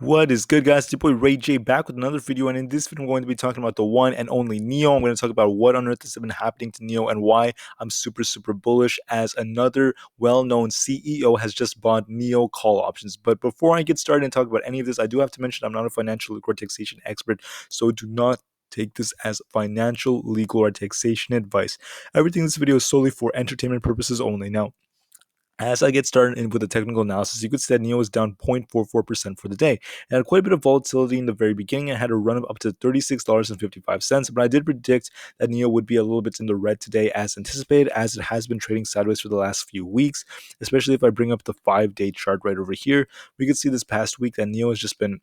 What is good, guys? It's your boy Rey-Jay back with another video, and in this video, I'm going to be talking about the one and only Nio. I'm going to talk about what on earth has been happening to Nio and why I'm super bullish, as another well-known CEO has just bought Nio call options. But before I get started and talk about any of this, I do have to mention I'm not a financial or taxation expert, so do not take this as financial, legal, or taxation advice. Everything in this video is solely for entertainment purposes only. Now, as I get started in with the technical analysis, you could see that Nio is down 0.44% for the day. It had quite a bit of volatility in the very beginning. It had a run up to $36.55, but I did predict that Nio would be a little bit in the red today as anticipated, as it has been trading sideways for the last few weeks, especially if I bring up the 5-day chart right over here. We could see this past week that Nio has just been,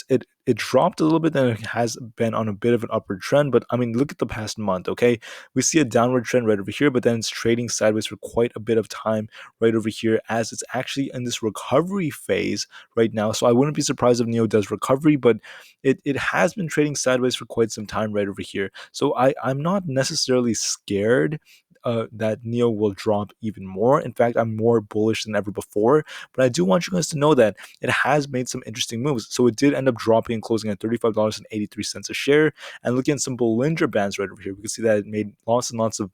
it dropped a little bit, then it has been on a bit of an upward trend. But I mean, look at the past month, okay? We see a downward trend right over here, but then it's trading sideways for quite a bit of time right over here, as it's actually in this recovery phase right now. So I wouldn't be surprised if Nio does recovery, but it has been trading sideways for quite some time right over here. So I'm not necessarily scared that Nio will drop even more. In fact, I'm more bullish than ever before. But I do want you guys to know that it has made some interesting moves. So it did end up dropping and closing at $35.83 a share. And looking at some Bollinger Bands right over here, we can see that it made lots and lots of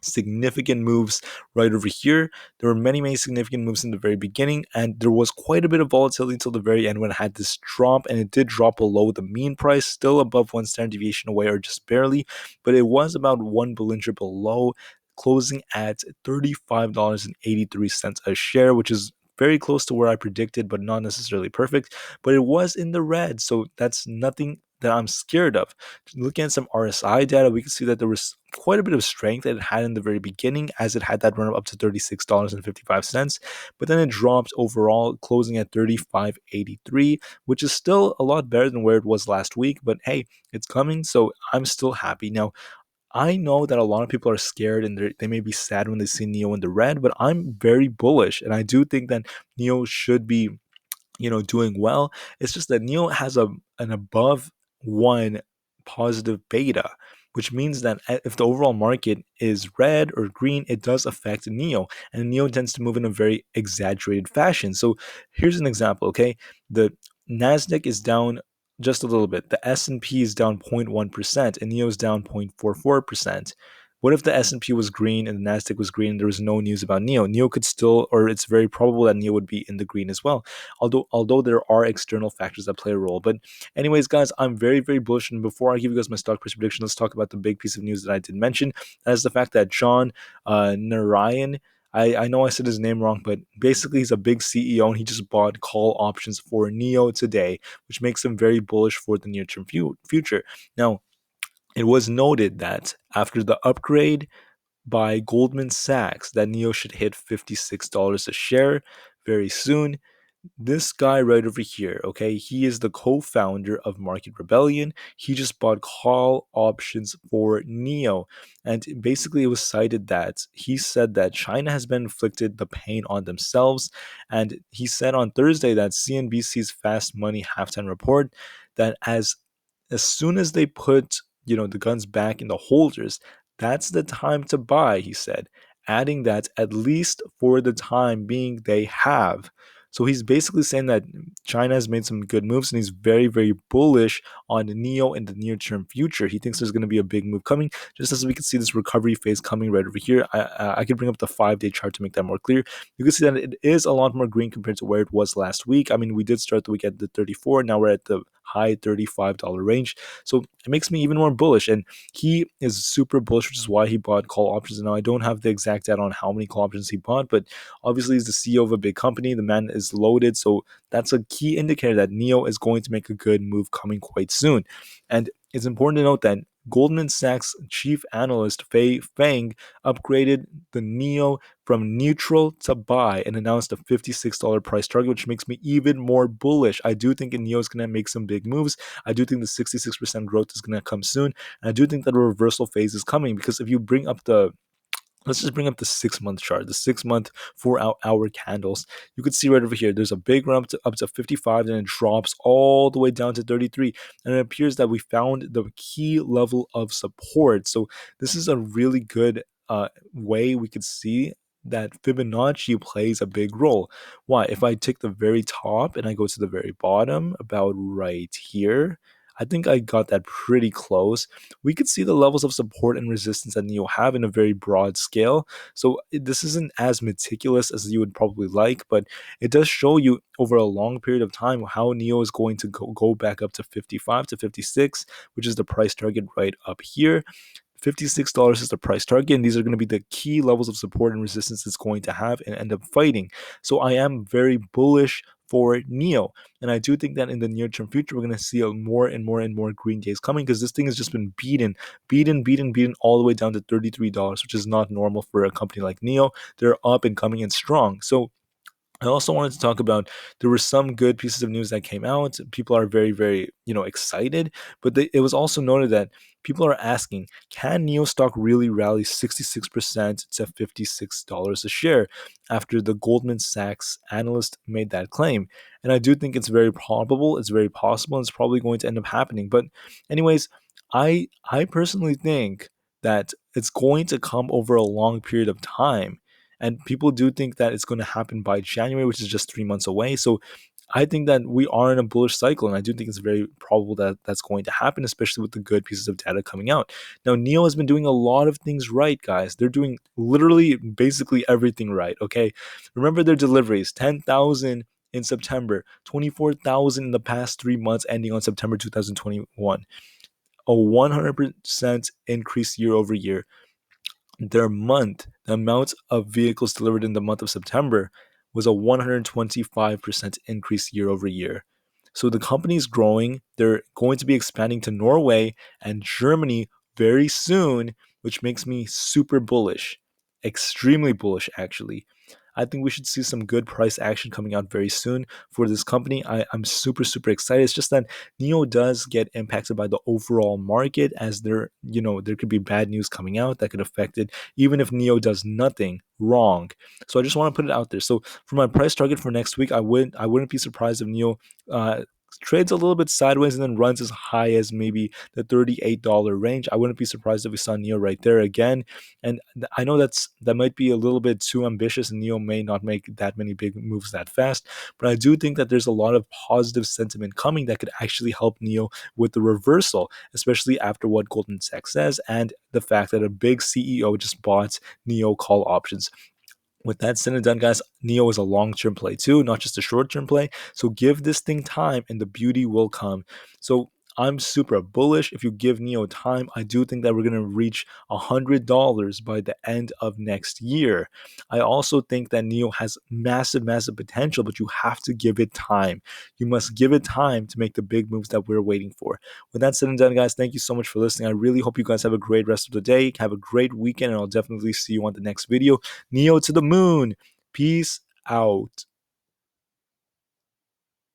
significant moves right over here. There were many significant moves in the very beginning, and there was quite a bit of volatility until the very end when it had this drop, and it did drop below the mean price, still above one standard deviation away or just barely, but it was about one Bollinger below, closing at $35.83 a share, which is very close to where I predicted, but not necessarily perfect. But it was in the red, so that's nothing that I'm scared of. Looking at some RSI data, we can see that there was quite a bit of strength that it had in the very beginning, as it had that run up to $36.55, but then it dropped overall, closing at $35.83, which is still a lot better than where it was last week. But hey, it's coming, so I'm still happy. Now, I know that a lot of people are scared and they may be sad when they see Nio in the red, but I'm very bullish, and I do think that Nio should be, doing well. It's just that Nio has an above one positive beta, which means that if the overall market is red or green, it does affect Nio, and Nio tends to move in a very exaggerated fashion. So here's an example, okay? The Nasdaq is down just a little bit. The S&P is down 0.1%, and Nio is down 0.44%. What if the S&P was green and the Nasdaq was green and there was no news about Nio? Nio could still, or it's very probable that Nio would be in the green as well. Although there are external factors that play a role. But anyways, guys, I'm very bullish. And before I give you guys my stock price prediction, let's talk about the big piece of news that I did mention. That is the fact that John Narayan, I know I said his name wrong, but basically he's a big CEO and he just bought call options for Nio today, which makes him very bullish for the near-term future. Now, it was noted that after the upgrade by Goldman Sachs, that Nio should hit $56 a share very soon. This guy right over here, okay, he is the co-founder of Market Rebellion. He just bought call options for Nio, and basically it was cited that he said that China has been inflicted the pain on themselves, and he said on Thursday that CNBC's Fast Money halftime report that as soon as they put, the guns back in the holders, that's the time to buy, he said, adding that at least for the time being they have. So he's basically saying that China has made some good moves, and he's very bullish on Nio in the near term future. He thinks there's going to be a big move coming, just as we can see this recovery phase coming right over here. I could bring up the 5-day chart to make that more clear. You can see that it is a lot more green compared to where it was last week. I mean, we did start the week at the 34, now we're at the high $35 range. So it makes me even more bullish. And he is super bullish, which is why he bought call options. And now I don't have the exact data on how many call options he bought, but obviously he's the CEO of a big company. The man is loaded. So that's a key indicator that Nio is going to make a good move coming quite soon. And it's important to note that Goldman Sachs chief analyst Fei Feng upgraded the Nio from neutral to buy and announced a $56 price target, which makes me even more bullish. I do think Nio is going to make some big moves. I do think the 66% growth is going to come soon. And I do think that a reversal phase is coming, because if you bring up let's just bring up the 6-month chart, the 6-month 4-hour candles. You could see right over here, there's a big run up to 55, then it drops all the way down to 33. And it appears that we found the key level of support. So this is a really good way we could see that Fibonacci plays a big role. Why? If I take the very top and I go to the very bottom, about right here, I think I got that pretty close. We could see the levels of support and resistance that Neo have in a very broad scale. So this isn't as meticulous as you would probably like, but it does show you over a long period of time how Neo is going to go back up to 55 to 56, which is the price target right up here. $56 is the price target, and these are going to be the key levels of support and resistance it's going to have and end up fighting. So I am very bullish for Neo, and I do think that in the near term future, we're going to see a more and more and more green days coming because this thing has just been beaten all the way down to $33, which is not normal for a company like Neo. They're up and coming and strong. So I also wanted to talk about there were some good pieces of news that came out. People are very, very, excited, but it was also noted that people are asking, can Neo stock really rally 66% to $56 a share after the Goldman Sachs analyst made that claim? And I do think it's very probable, it's very possible, and it's probably going to end up happening. But anyways, I personally think that it's going to come over a long period of time, and people do think that it's going to happen by January, which is just 3 months away. So I think that we are in a bullish cycle, and I do think it's very probable that that's going to happen, especially with the good pieces of data coming out. Now, Neo has been doing a lot of things right, guys. They're doing literally basically everything right, okay? Remember their deliveries, 10,000 in September, 24,000 in the past 3 months ending on September 2021, a 100% increase year over year. Their month, the amount of vehicles delivered in the month of September was a 125% increase year over year. So the company is growing. They're going to be expanding to Norway and Germany very soon, which makes me super bullish, extremely bullish, actually. I think we should see some good price action coming out very soon for this company. I'm super, super excited. It's just that Neo does get impacted by the overall market, as there could be bad news coming out that could affect it, even if Neo does nothing wrong. So I just want to put it out there. So for my price target for next week, I wouldn't be surprised if Neo trades a little bit sideways and then runs as high as maybe the $38 range. I wouldn't be surprised if we saw Neo right there again. And I know that might be a little bit too ambitious, and Neo may not make that many big moves that fast. But I do think that there's a lot of positive sentiment coming that could actually help Neo with the reversal, especially after what Goldman Sachs says and the fact that a big CEO just bought Neo call options. With that said and done, guys, Neo is a long-term play too, not just a short-term play. So give this thing time and the beauty will come. So I'm super bullish. If you give Neo time, I do think that we're going to reach $100 by the end of next year. I also think that Neo has massive, massive potential, but you have to give it time. You must give it time to make the big moves that we're waiting for. With that said and done, guys, thank you so much for listening. I really hope you guys have a great rest of the day. Have a great weekend, and I'll definitely see you on the next video. Neo to the moon. Peace out.